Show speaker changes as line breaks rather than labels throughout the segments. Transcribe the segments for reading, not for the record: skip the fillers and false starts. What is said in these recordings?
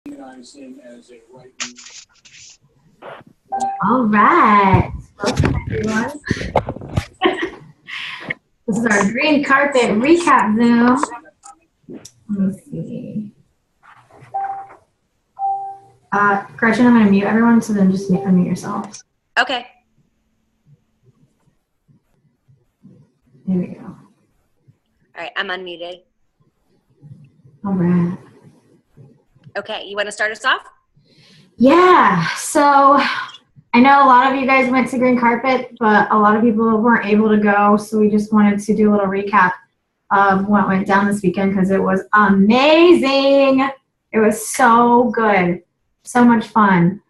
All right. Welcome, everyone. This is our green carpet recap Zoom. Let me see. Gretchen, I'm going to mute everyone, so then just unmute yourself.
Okay.
There we go.
All right, I'm unmuted.
All right.
Okay, you want to start us off?
Yeah, so I know a lot of you guys went to green carpet, but a lot of people weren't able to go, so we just wanted to do a little recap of what went down this weekend because it was amazing. It was so good, so much fun.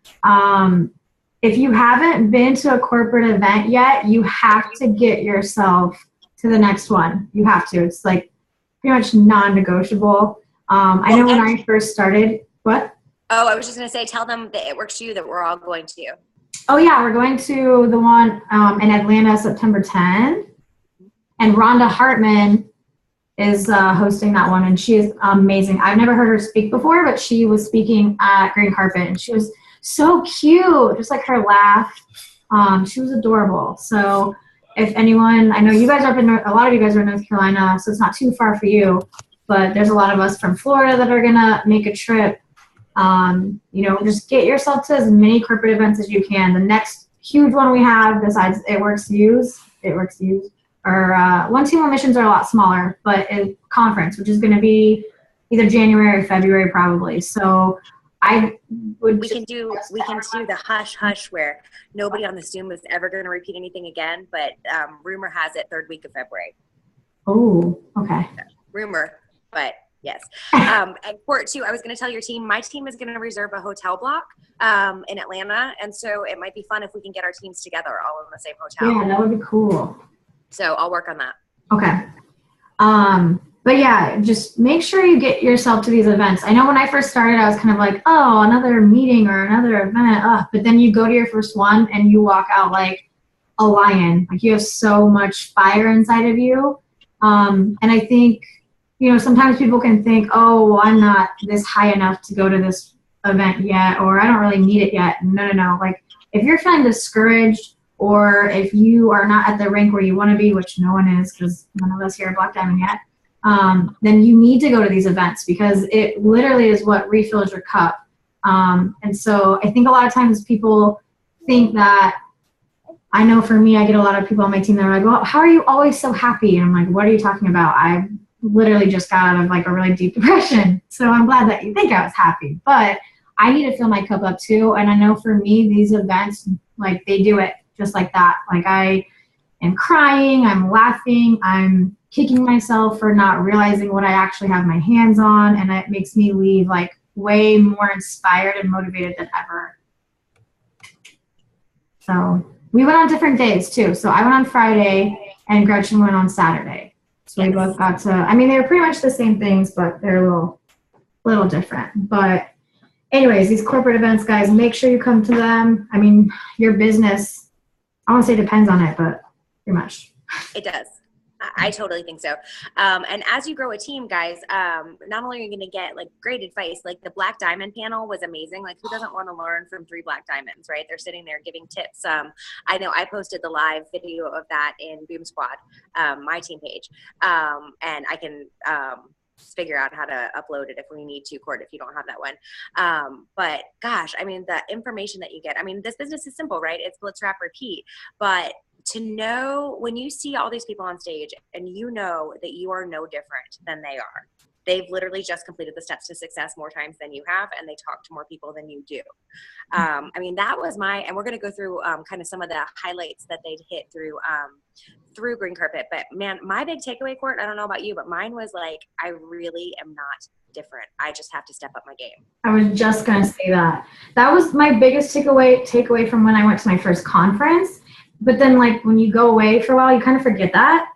If you haven't been to a corporate event yet, you have to get yourself to the next one. You have to. It's like pretty much non-negotiable. I know when I first started, what?
Oh, I was just going to say, tell them that it works for you that we're all going to.
Oh, yeah, we're going to the one in Atlanta, September 10th. And Rhonda Hartman is hosting that one, and she is amazing. I've never heard her speak before, but she was speaking at Green Carpet, and she was so cute, just like her laugh. She was adorable. So if anyone, I know you guys are up in, a lot of you guys are in North Carolina, so it's not too far for you, but there's a lot of us from Florida that are going to make a trip. You know, just get yourself to as many corporate events as you can. The next huge one we have, besides It Works Use, or One Team Missions are a lot smaller, but a conference, which is going to be either January or February probably. So I would.
We can do the hush hush where nobody on the Zoom is ever going to repeat anything again. But rumor has it third week of February.
Oh, okay.
Rumor, but yes. And Court too. I was going to tell your team. My team is going to reserve a hotel block in Atlanta, and so it might be fun if we can get our teams together all in the same hotel.
Yeah, that would be cool.
So I'll work on that. Okay.
But yeah, just make sure you get yourself to these events. I know when I first started, I was kind of like, oh, another meeting or another event. But then you go to your first one and you walk out like a lion. Like you have so much fire inside of you. And I think, you know, sometimes people can think, oh, well, I'm not this high enough to go to this event yet, or I don't really need it yet. No. Like if you're feeling discouraged, or if you are not at the rank where you want to be, which no one is because none of us here are Black Diamond yet, then you need to go to these events because it literally is what refills your cup. And so I think a lot of times people think that, I know for me, I get a lot of people on my team that are like, well, how are you always so happy? And I'm like, what are you talking about? I literally just got out of like a really deep depression. So I'm glad that you think I was happy, but I need to fill my cup up too. And I know for me, these events, like they do it just like that. Like I am crying, I'm laughing, I'm kicking myself for not realizing what I actually have my hands on, and it makes me leave like way more inspired and motivated than ever. So we went on different days too. So I went on Friday and Gretchen went on Saturday. So we both got to, I mean, they were pretty much the same things, but they're a little different. But anyways, these corporate events, guys, make sure you come to them. I mean, your business, I won't say depends on it, but pretty much.
It does. I totally think so. And as you grow a team, guys, not only are you going to get like great advice, like the Black Diamond panel was amazing. Like who doesn't want to learn from 3 Black Diamonds, right? They're sitting there giving tips. I know I posted the live video of that in Boom Squad, my team page. And I can figure out how to upload it if we need to, Court, if you don't have that one. But gosh, I mean, the information that you get, I mean, this business is simple, right? It's blitz, wrap, repeat. But to know when you see all these people on stage and you know that you are no different than they are, they've literally just completed the steps to success more times than you have, and they talk to more people than you do. I mean, that was and we're going to go through kind of some of the highlights that they'd hit through Green Carpet. But man, my big takeaway, Court, I don't know about you, but mine was like, I really am not different. I just have to step up my game.
I was just going to say that. That was my biggest takeaway from when I went to my first conference. But then, like, when you go away for a while, you kind of forget that,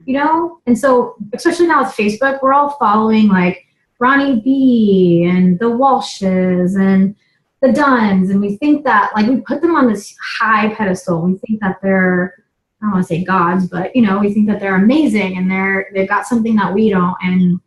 you know? And so, especially now with Facebook, we're all following, like, Ronnie B. and the Walshes and the Dunns. And we think that, like, we put them on this high pedestal. We think that they're, I don't want to say gods, but, you know, we think that they're amazing and they've got something that we don't. And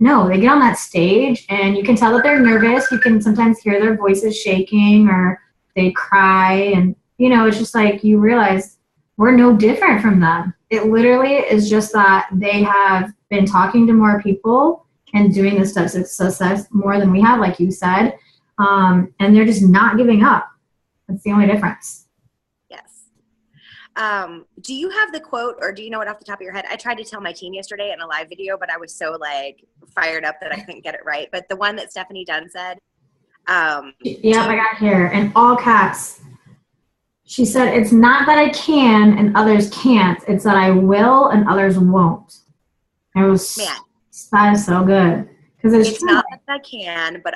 no, they get on that stage and you can tell that they're nervous. You can sometimes hear their voices shaking or they cry. And, it's just like you realize we're no different from them. It literally is just that they have been talking to more people and doing the steps of success more than we have, like you said. And they're just not giving up. That's the only difference.
Yes. Do you have the quote, or do you know it off the top of your head? I tried to tell my team yesterday in a live video, but I was so fired up that I couldn't get it right. But the one that Stephanie Dunn said.
Yeah, I got here in all caps. She said, "It's not that I can and others can't. It's that I will and others won't." It was, that is so good. Because
it's not that I can, but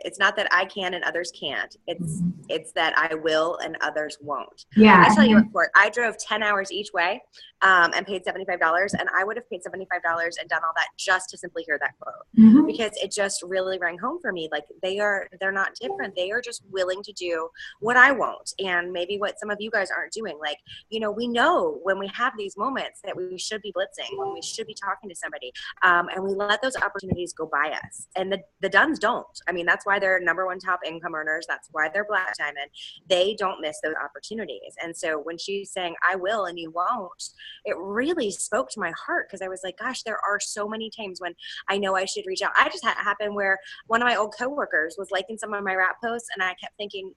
it's not that I can and others can't. It's that I will and others won't.
Yeah.
I tell you what, Court, I drove 10 hours each way and paid $75, and I would have paid $75 and done all that just to simply hear that quote, because it just really rang home for me. Like they're not different. They are just willing to do what I won't, and maybe what some of you guys aren't doing. Like, we know when we have these moments that we should be blitzing, when we should be talking to somebody, and we let those opportunities go by us. And the Dunns don't. I mean, that's why they're number one top income earners. That's why they're Black Diamond. They don't miss those opportunities. And so when she's saying, I will and you won't, it really spoke to my heart, because I was like, gosh, there are so many times when I know I should reach out. I just had it happen where one of my old coworkers was liking some of my rap posts, and I kept thinking,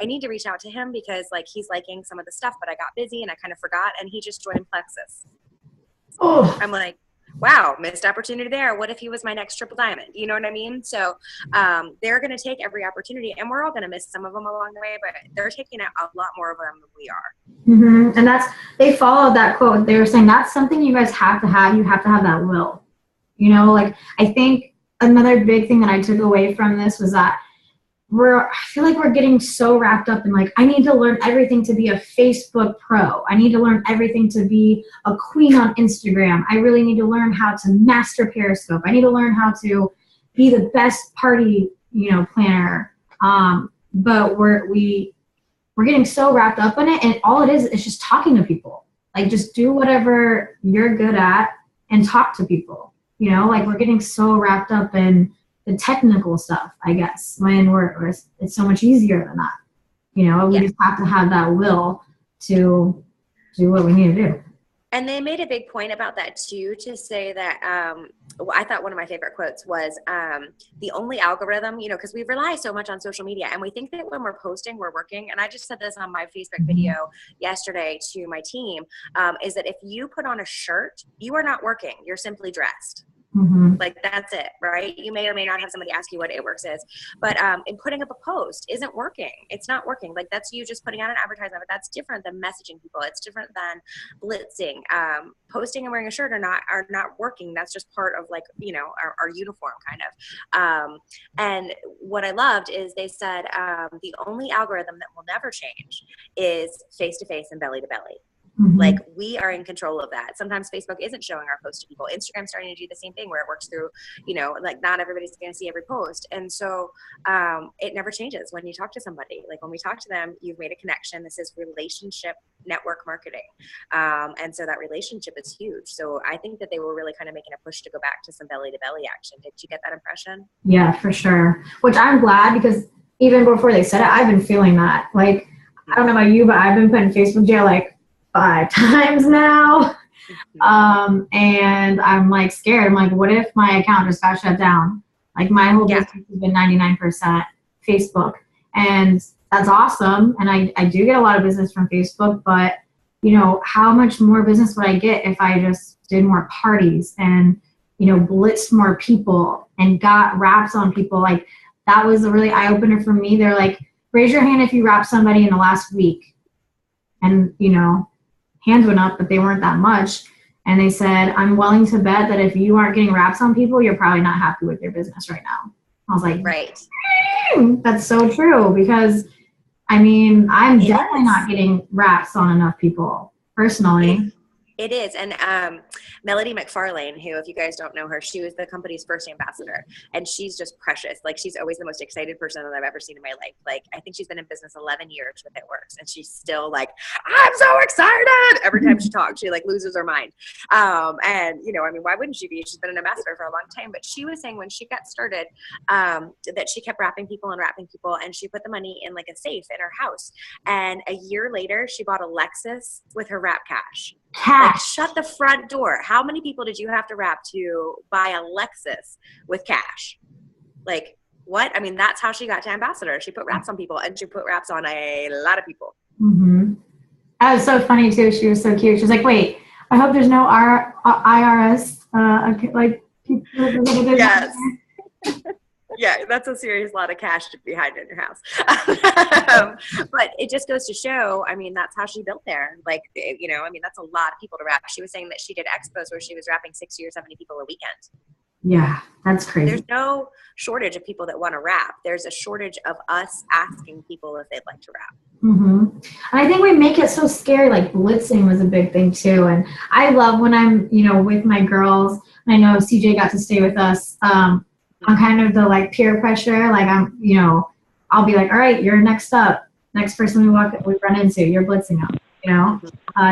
I need to reach out to him because he's liking some of the stuff, but I got busy and I kind of forgot, and he just joined Plexus.
Oh.
I'm like, wow, missed opportunity there. What if he was my next triple diamond? You know what I mean? So they're going to take every opportunity, and we're all going to miss some of them along the way, but they're taking out a lot more of them than we are.
And they followed that quote. They were saying that's something you guys have to have. You have to have that will. I think another big thing that I took away from this was that I feel like we're getting so wrapped up in I need to learn everything to be a Facebook pro. I need to learn everything to be a queen on Instagram. I really need to learn how to master Periscope. I need to learn how to be the best party, planner. But we're getting so wrapped up in it, and all it is just talking to people. Just do whatever you're good at and talk to people. We're getting so wrapped up in the technical stuff, I guess, when it's so much easier than that. We just have to have that will to do what we need to do.
And they made a big point about that too, to say that I thought one of my favorite quotes was the only algorithm, because we rely so much on social media, and we think that when we're posting, we're working. And I just said this on my Facebook video yesterday to my team, is that if you put on a shirt, you are not working. You're simply dressed. That's it, right? You may or may not have somebody ask you what it works is, but in putting up a post isn't working. It's not working. That's you just putting out an advertisement, but that's different than messaging people. It's different than blitzing. Posting and wearing a shirt are not working. That's just part of our uniform kind of. And what I loved is they said the only algorithm that will never change is face-to-face and belly-to-belly. We are in control of that. Sometimes Facebook isn't showing our post to people. Instagram's starting to do the same thing, where it works through, not everybody's going to see every post. And so it never changes when you talk to somebody. When we talk to them, you've made a connection. This is relationship network marketing. And so that relationship is huge. So I think that they were really kind of making a push to go back to some belly to belly action. Did you get that impression?
Yeah, for sure. Which I'm glad, because even before they said it, I've been feeling that. I don't know about you, but I've been put in Facebook jail 5 times now. And I'm scared. I'm what if my account just got shut down? My whole business has been 99% Facebook. And that's awesome. And I do get a lot of business from Facebook, but how much more business would I get if I just did more parties and, blitzed more people and got raps on people? That was a really eye opener for me. They're raise your hand if you rap somebody in the last week. And, hands went up, but they weren't that much. And they said, I'm willing to bet that if you aren't getting raps on people, you're probably not happy with your business right now. I was like,
right.
That's so true, because I'm definitely not getting raps on enough people personally.
It is. And Melody McFarlane, who, if you guys don't know her, she was the company's first ambassador. And she's just precious. Like, she's always the most excited person that I've ever seen in my life. Like, I think she's been in business 11 years with It Works. And she's still like, I'm so excited. Every time she talks, she like loses her mind. And, you know, I mean, why wouldn't she be? She's been an ambassador for a long time. But she was saying when she got started that she kept wrapping people. And she put the money in like a safe in her house. And a year later, she bought a Lexus with her wrap cash. Like, shut the front door. How many people did you have to wrap to buy a Lexus with cash? Like, what? I mean, that's how she got to ambassador. She put wraps on people, and she put wraps on a lot of people.
Mm-hmm. That was so funny too. She was so cute. She was like, "Wait, I hope there's no IRS like people."
Yes. Yeah, that's a serious lot of cash to be hiding in your house. But it just goes to show, I mean, that's how she built there. Like, you know, I mean, that's a lot of people to wrap. She was saying that she did expos where she was wrapping 60 or 70 people a weekend.
Yeah, that's crazy.
There's no shortage of people that want to wrap. There's a shortage of us asking people if they'd like to wrap.
Mm-hmm. And I think we make it so scary. Like, blitzing was a big thing too. And I love when I'm, you know, with my girls. I know CJ got to stay with us. On kind of the like peer pressure, like I'm, you know, I'll be like, all right, you're next up. Next person we run into, you're blitzing up, you know,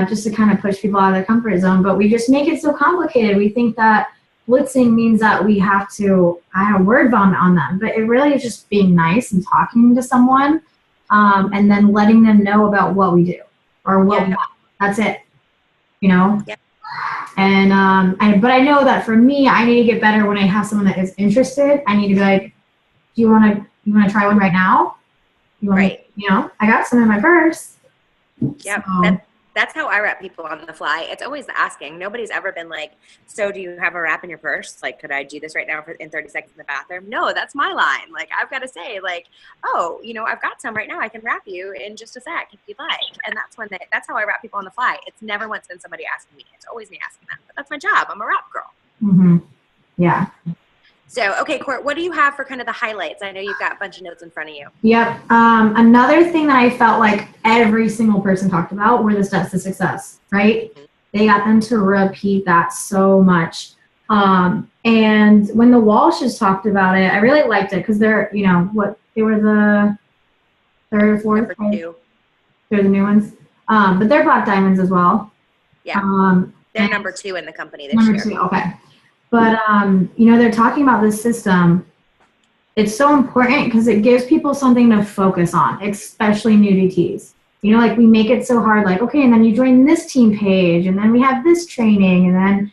just to kind of push people out of their comfort zone. But we just make it so complicated. We think that blitzing means that we have to have word vomit on them, but it really is just being nice and talking to someone, and then letting them know about what we do or what we want. That's it, you know.
Yeah.
And but I know that for me, I need to get better when I have someone that is interested. I need to be like, do you want to try one right now?
Right.
You know, I got some in my purse.
Yep.
So.
That's how I wrap people on the fly. It's always asking. Nobody's ever been like, so do you have a wrap in your purse? Like, could I do this right now in 30 seconds in the bathroom? No, that's my line. Like, I've got to say, like, oh, you know, I've got some right now. I can wrap you in just a sec if you'd like. And that's how I wrap people on the fly. It's never once been somebody asking me. It's always me asking them. But that's my job. I'm a wrap girl.
Mm-hmm. Yeah.
So, okay, Court, what do you have for kind of the highlights? I know you've got a bunch of notes in front of you.
Yep. Another thing that I felt like every single person talked about were the steps to success, right? Mm-hmm. They got them to repeat that so much. And when the Walshes talked about it, I really liked it because they're, you know, they were the third or fourth?
Number 2.
They're the new ones. But they're Black Diamonds as well.
Yeah. They're number 2 in the company this year.
Number 2, okay. But, you know, they're talking about this system. It's so important because it gives people something to focus on, especially new DTs. You know, like we make it so hard, like, okay, and then you join this team page, and then we have this training, and then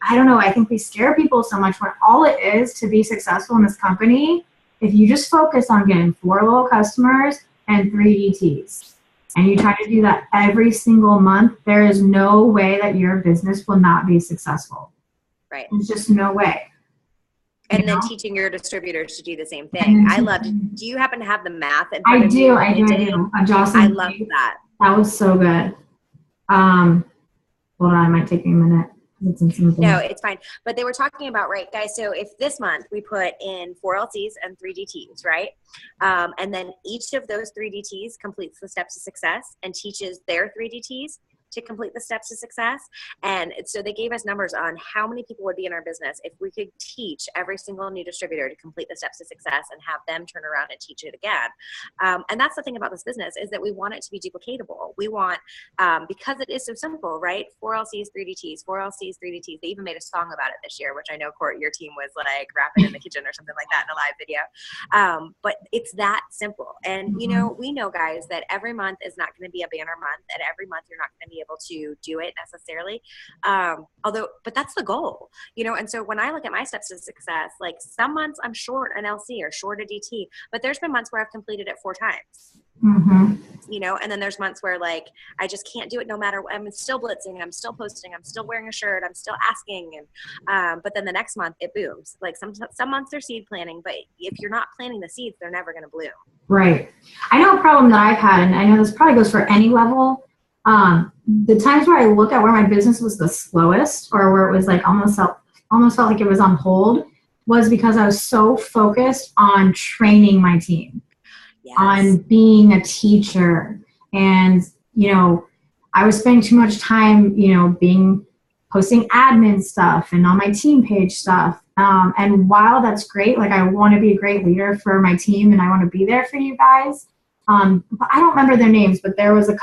I don't know, I think we scare people so much when all it is to be successful in this company, if you just focus on getting 4 loyal customers and 3 DTs, and you try to do that every single month, there is no way that your business will not be successsul.
Right.
There's just no way.
And then teaching your distributors to do the same thing. I loved it. Do you happen to have the math?
I do. I
love that.
That was so good. Hold on, it might take me a minute.
No, it's fine. But they were talking about, right, guys, so if this month we put in 4 LCs and 3 DTs, right? And then each of those 3 DTs completes the steps to success and teaches their 3 DTs to complete the steps to success. And so they gave us numbers on how many people would be in our business if we could teach every single new distributor to complete the steps to success and have them turn around and teach it again. And that's the thing about this business is that we want it to be duplicatable. We want, because it is so simple, right? 4 LCs, 3 DTs, 4 LCs, 3 DTs. They even made a song about it this year, which I know, Court, your team was like rapping in the kitchen or something like that in a live video. But it's that simple. And, you know, we know, guys, that every month is not going to be a banner month, and every month you're not going to be able to do it necessarily. But that's the goal, you know? And so when I look at my steps to success, like some months I'm short an LC or short a DT, but there's been months where I've completed it 4 times, you know? And then there's months where like, I just can't do it no matter what. I'm still blitzing, I'm still posting, I'm still wearing a shirt, I'm still asking. And, but then the next month it booms. Like some months they're seed planting, but if you're not planting the seeds, they're never going to bloom. Right.
I know a problem that I've had, and I know this probably goes for any level. The times where I look at where my business was the slowest or where it was like almost felt like it was on hold was because I was so focused on training my team, on being a teacher. And, you know, I was spending too much time, posting admin stuff and on my team page stuff. And while that's great, like I want to be a great leader for my team and I want to be there for you guys. But I don't remember their names, but there was an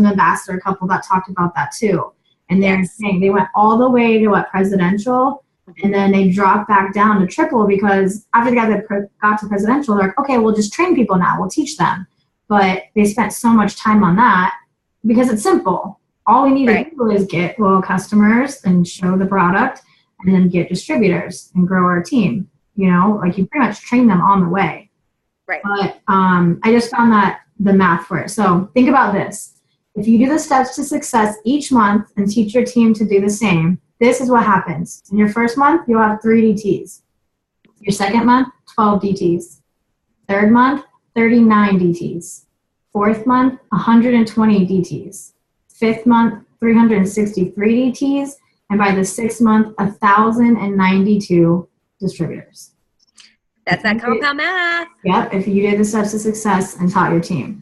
ambassador couple that talked about that too. And they're saying they went all the way to presidential, and then they dropped back down to triple because after they got to presidential, they're like, okay, we'll just train people now. We'll teach them. But they spent so much time on that because it's simple. All we need to do is get loyal customers and show the product and then get distributors and grow our team. Like you pretty much train them on the way.
Right.
But I just found that the math for it. So think about this. If you do the steps to success each month and teach your team to do the same, this is what happens. In your first month, you'll have 3 DTs. Your second month, 12 DTs. Third month, 39 DTs. Fourth month, 120 DTs. Fifth month, 363 DTs. And by the 6th month, 1,092 distributors.
That's that compound math.
Yep, if you did the steps to success and taught your team.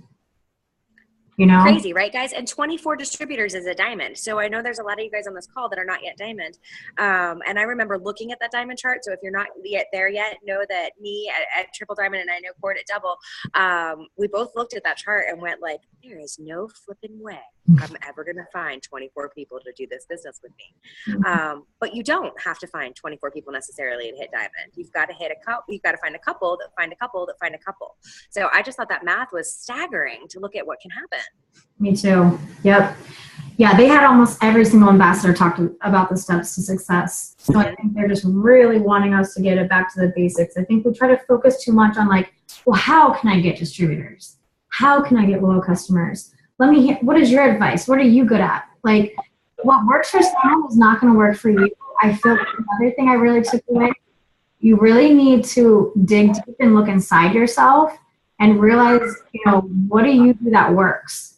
Crazy, right, guys? And 24 distributors is a diamond. So I know there's a lot of you guys on this call that are not yet diamond. And I remember looking at that diamond chart. So if you're not yet there yet, know that me at triple diamond and I know Court at double, we both looked at that chart and went like, there is no flipping way I'm ever going to find 24 people to do this business with me. But you don't have to find 24 people necessarily to hit diamond. You've got to hit a couple. You've got to find a couple that find a couple that find a couple. So I just thought that math was staggering to look at what can happen.
Me too. Yep. Yeah, they had almost every single ambassador talk about the steps to success. So I think they're just really wanting us to get it back to the basics. I think we try to focus too much on like, well, how can I get distributors? How can I get loyal customers? Let me hear, what is your advice? What are you good at? Like, what works for someone is not going to work for you. I feel like another thing I really took away, you really need to dig deep and look inside yourself and realize, what do you do that works?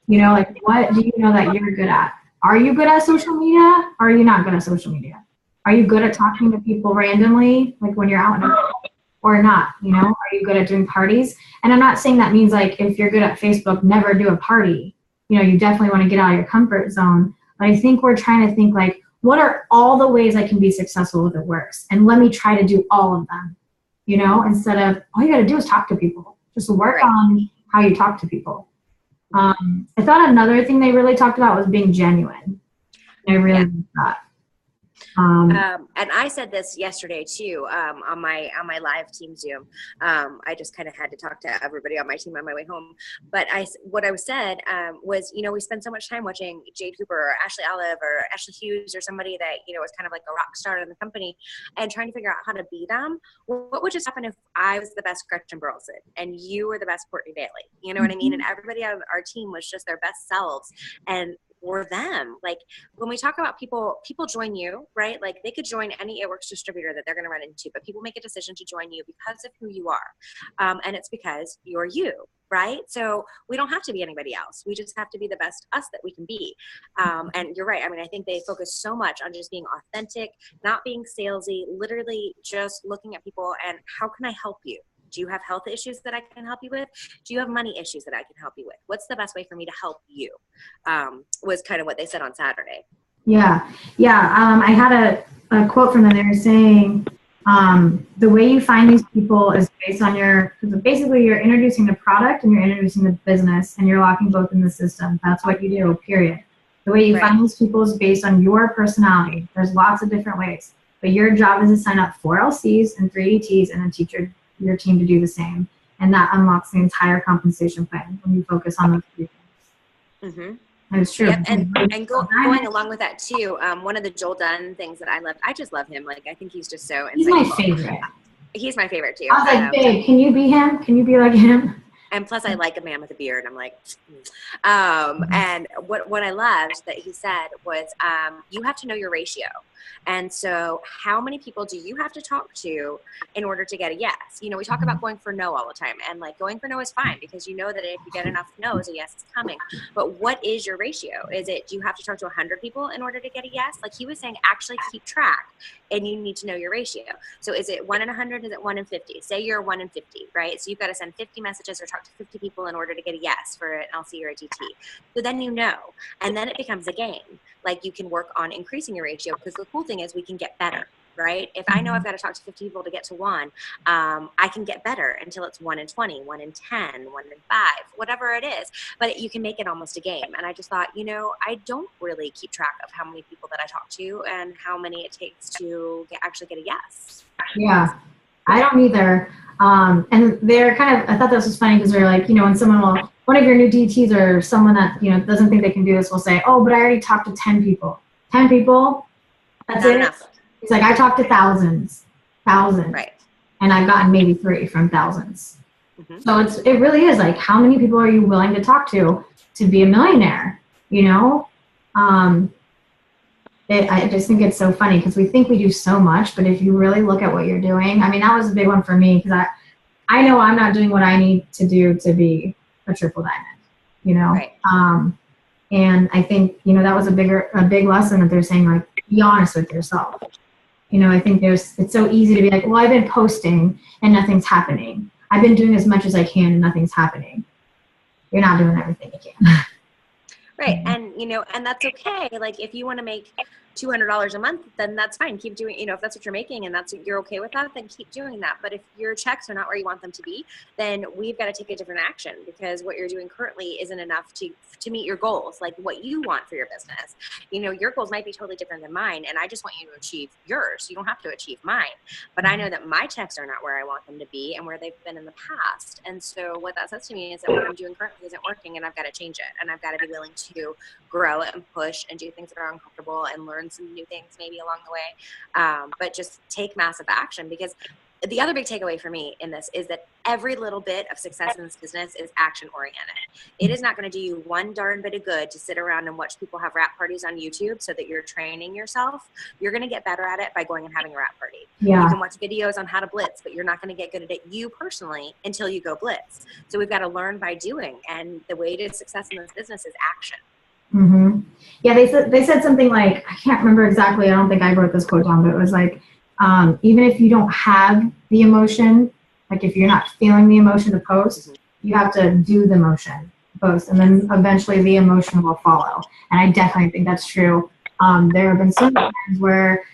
Like what do you know that you're good at? Are you good at social media? Or are you not good at social media? Are you good at talking to people randomly, like when you're out and about, or not? Are you good at doing parties? And I'm not saying that means like if you're good at Facebook, never do a party. You definitely want to get out of your comfort zone. But I think we're trying to think like, what are all the ways I can be successful if it works? And let me try to do all of them, instead of all you got to do is talk to people. Just work on how you talk to people. I thought another thing they really talked about was being genuine. I really liked that.
And I said this yesterday too, on my live team Zoom. I just kind of had to talk to everybody on my team on my way home. But what I said was, we spend so much time watching Jade Cooper or Ashley Olive or Ashley Hughes or somebody that, was kind of like a rock star in the company and trying to figure out how to be them. What would just happen if I was the best Gretchen Burleson and you were the best Courtney Daly? You know what I mean? And everybody on our team was just their best selves. And or them. Like when we talk about people join you, right? Like they could join any It Works distributor that they're going to run into, but people make a decision to join you because of who you are. And it's because you're you, right? So we don't have to be anybody else. We just have to be the best us that we can be. And you're right. I mean, I think they focus so much on just being authentic, not being salesy, literally just looking at people and how can I help you? Do you have health issues that I can help you with? Do you have money issues that I can help you with? What's the best way for me to help you? Was kind of what they said on Saturday.
Yeah. I had a quote from them. They were saying the way you find these people is based on basically you're introducing the product and you're introducing the business and you're locking both in the system. That's what you do, period. The way you find these people is based on your personality. There's lots of different ways. But your job is to sign up 4 LCs and 3 ETs and then teach your team to do the same. And that unlocks the entire compensation plan when you focus on those 3 things. Mm-hmm. And it's true.
Yep. And going along with that too, one of the Joel Dunn things that I just love him. Like, I think he's just so insightful.
He's my favorite.
He's my favorite too.
I was like, babe, can you be him? Can you be like him?
And plus I like a man with a beard. I'm like, and what I loved that he said was, you have to know your ratio. And so how many people do you have to talk to in order to get a yes? You know, we talk about going for no all the time, and like going for no is fine because you know that if you get enough no's, a yes is coming. But what is your ratio? Is it, do you have to talk to 100 people in order to get a yes? Like he was saying, actually keep track, and you need to know your ratio. So is it 1 in 100? Is it 1 in 50? Say you're 1 in 50, right? So you've got to send 50 messages or talk to 50 people in order to get a yes for an LC or a DT. So then you know, and then it becomes a game. Like you can work on increasing your ratio, because the cool thing is we can get better, right? If I know I've got to talk to 50 people to get to 1, I can get better until it's 1 in 20, 1 in 10, 1 in 5, whatever it is. But you can make it almost a game. And I just thought, you know, I don't really keep track of how many people that I talk to and how many it takes to actually get a yes.
Yeah, I don't either. And they're kind of, I thought this was funny because they're like, you know, when someone will, one of your new DTs or someone that, you know, doesn't think they can do this will say, oh, but I already talked to 10 people. 10 people? That's
Not
it?
enough.
It's like, I talked to thousands.
Right.
And I've gotten maybe 3 from thousands.
Mm-hmm.
So it really is like, how many people are you willing to talk to be a millionaire? You know? I just think it's so funny because we think we do so much, but if you really look at what you're doing, I mean, that was a big one for me because I know I'm not doing what I need to do to be a triple diamond, you know?
Right.
And I think, you know, that was a big lesson that they're saying, like, be honest with yourself. You know, I think it's so easy to be like, well, I've been posting and nothing's happening. I've been doing as much as I can and nothing's happening. You're not doing everything you can.
Right. And, you know, and that's okay. Like if you want to make $200 a month, then that's fine. Keep doing, you know, if that's what you're making and you're okay with that, then keep doing that. But if your checks are not where you want them to be, then we've got to take a different action because what you're doing currently isn't enough to meet your goals, like what you want for your business. You know, your goals might be totally different than mine. And I just want you to achieve yours. You don't have to achieve mine, but I know that my checks are not where I want them to be and where they've been in the past. And so what that says to me is that what I'm doing currently isn't working and I've got to change it. And I've got to be willing to grow and push and do things that are uncomfortable and learn some new things maybe along the way, but just take massive action. Because the other big takeaway for me in this is that every little bit of success in this business is action oriented. It is not going to do you one darn bit of good to sit around and watch people have wrap parties on YouTube so that you're training yourself. You're going to get better at it by going and having a wrap party.
Yeah.
You can watch videos on how to blitz, but you're not going to get good at it you personally until you go blitz. So we've got to learn by doing. And the way to success in this business is action.
Mm-hmm. Yeah, they said something like, I can't remember exactly, I don't think I wrote this quote down, but it was like, even if you don't have the emotion, like if you're not feeling the emotion to post, you have to do the motion to post, and then eventually the emotion will follow. And I definitely think that's true. There have been some times where,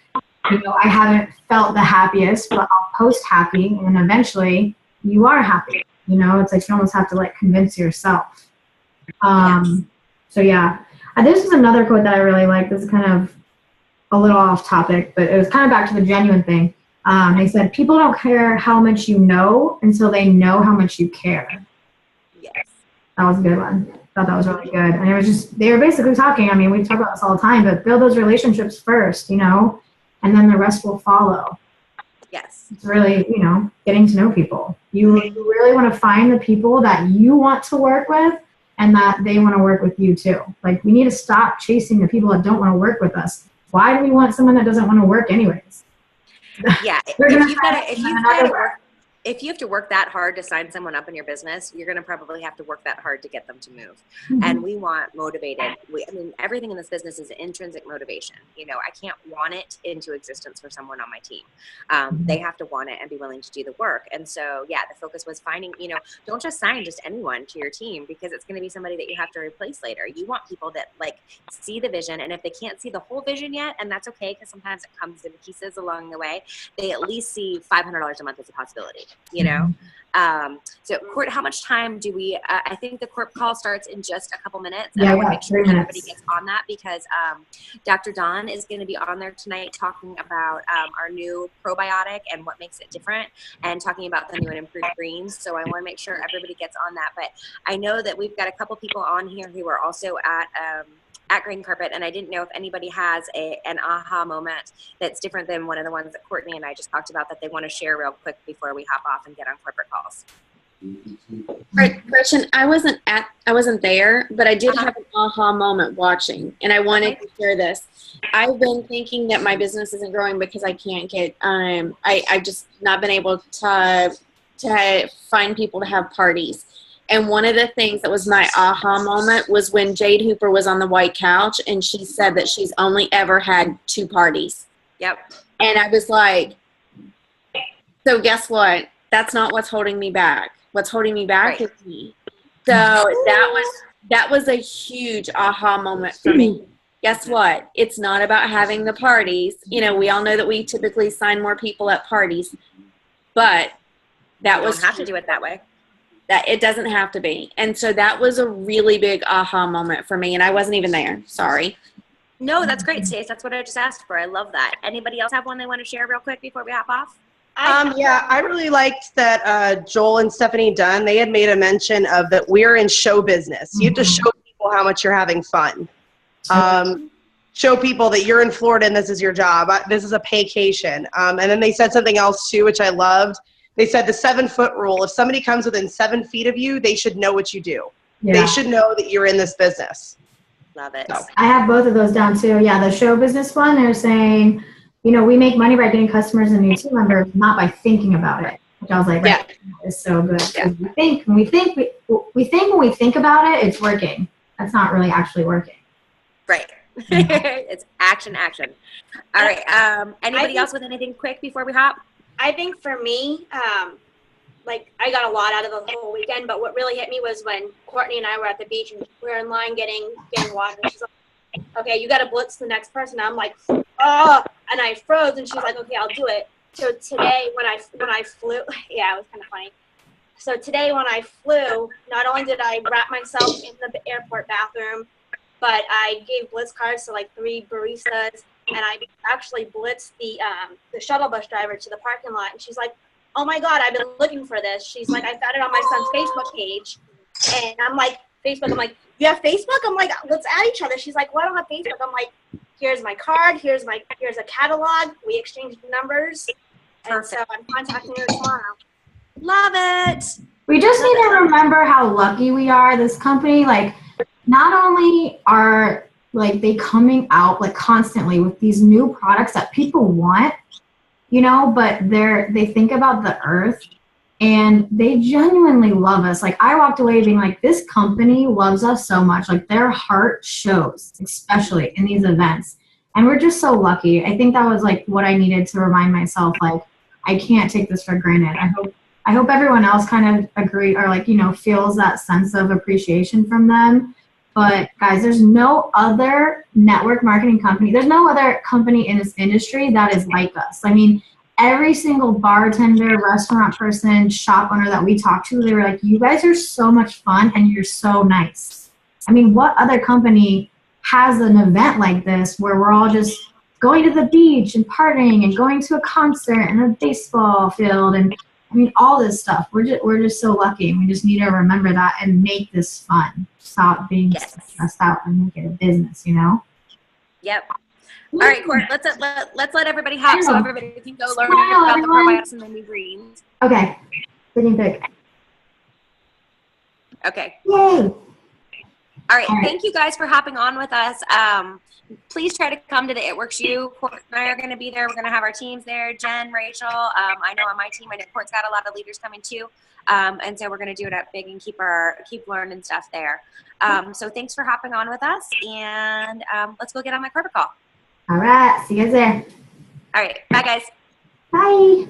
you know, I haven't felt the happiest, but I'll post happy, and eventually you are happy. You know, it's like you almost have to like convince yourself. So yeah, this is another quote that I really like. This is kind of a little off topic, but it was kind of back to the genuine thing. They said, people don't care how much you know until they know how much you care.
Yes.
That was a good one. I thought that was really good. And it was just, they were basically talking, I mean, we talk about this all the time, but build those relationships first, you know, and then the rest will follow.
Yes.
It's really, you know, getting to know people. You really want to find the people that you want to work with and that they want to work with you too. Like, we need to stop chasing the people that don't want to work with us. Why do we want someone that doesn't want to work anyways?
Yeah, if you have to work that hard to sign someone up in your business, you're going to probably have to work that hard to get them to move. Mm-hmm. And we want motivated. I mean, everything in this business is intrinsic motivation. You know, I can't want it into existence for someone on my team. They have to want it and be willing to do the work. And so, yeah, the focus was finding, you know, don't just sign just anyone to your team because it's going to be somebody that you have to replace later. You want people that like see the vision. And if they can't see the whole vision yet, and that's okay, because sometimes it comes in pieces along the way, they at least see $500 a month as a possibility. You know, so Court, how much time do we, I think the Corp call starts in just a couple minutes. And I want to make sure that everybody gets on that because Dr. Dawn is going to be on there tonight talking about our new probiotic and what makes it different and talking about the new and improved greens. So I want to make sure everybody gets on that. But I know that we've got a couple people on here who are also at Green Carpet, and I didn't know if anybody has an aha moment that's different than one of the ones that Courtney and I just talked about that they want to share real quick before we hop off and get on corporate calls.
Gretchen, I wasn't there, but I did have an aha moment watching, and I wanted to share this. I've been thinking that my business isn't growing because I can't get, I've just not been able to find people to have parties. And one of the things that was my aha moment was when Jade Hooper was on the white couch and she said that she's only ever had 2 parties.
Yep.
And I was like, so guess what? That's not what's holding me back. What's holding me back is me. So that was a huge aha moment for me. Guess what? It's not about having the parties. You know, we all know that we typically sign more people at parties, but that was
don't have to do it that way.
That it doesn't have to be. And so that was a really big aha moment for me, and I wasn't even there. Sorry.
No, that's great, Stace. That's what I just asked for. I love that. Anybody else have one they want to share real quick before we hop off?
Yeah, I really liked that Joel and Stephanie Dunn, they had made a mention of that we're in show business. You have to show people how much you're having fun. Show people that you're in Florida and this is your job. This is a vacation. And then they said something else too, which I loved. They said the 7-foot rule. If somebody comes within 7 feet of you, they should know what you do. Yeah. They should know that you're in this business.
Love it.
So.
I have both of those down too. Yeah, the show business one, they're saying, you know, we make money by getting customers and new team members, not by thinking about it. Which I was like, right, that is so good. Yeah. When we think about it, it's working. That's not really actually working.
Right. It's action. All right. Anybody else with anything quick before we hop?
I think for me, like I got a lot out of the whole weekend, but what really hit me was when Courtney and I were at the beach and we were in line getting water. She's like, okay, you got to blitz the next person. I'm like, oh, and I froze, and she's like, okay, I'll do it. So today when I flew, yeah, it was kind of funny. So today when I flew, not only did I wrap myself in the airport bathroom, but I gave blitz cards to like 3 baristas, and I actually blitzed the shuttle bus driver to the parking lot. And she's like, oh my God, I've been looking for this. She's like, I found it on my son's Facebook page. And I'm like, Facebook? I'm like, you have Facebook? I'm like, let's add each other. She's like, well, I don't have Facebook. I'm like, here's my card. Here's a catalog. We exchanged numbers. And so I'm contacting her tomorrow.
Love it.
We just need to remember how lucky we are. This company, like, not only are like they coming out like constantly with these new products that people want, you know, but they think about the earth and they genuinely love us. Like I walked away being like, this company loves us so much. Like their heart shows, especially in these events. And we're just so lucky. I think that was like what I needed to remind myself, like, I can't take this for granted. I hope everyone else kind of agree or like, you know, feels that sense of appreciation from them. But guys, there's no other network marketing company. There's no other company in this industry that is like us. I mean, every single bartender, restaurant person, shop owner that we talked to, they were like, you guys are so much fun and you're so nice. I mean, what other company has an event like this where we're all just going to the beach and partying and going to a concert and a baseball field and I mean, all this stuff. We're just so lucky, and we just need to remember that and make this fun. Stop being stressed out and make it a business, you know?
Yep. All right, Court, let's let everybody hop so everybody can go learn about the probiotics and the new greens.
Okay. Guinea pig.
Okay.
Yay.
All right, thank you guys for hopping on with us. Please try to come to the It Works You. Court and I are going to be there. We're going to have our teams there. Jen, Rachel. I know on my team, I know Court's got a lot of leaders coming too. And so we're going to do it up big and keep learning stuff there. So thanks for hopping on with us. And let's go get on my corporate call.
All right. See you guys there.
All right. Bye, guys.
Bye.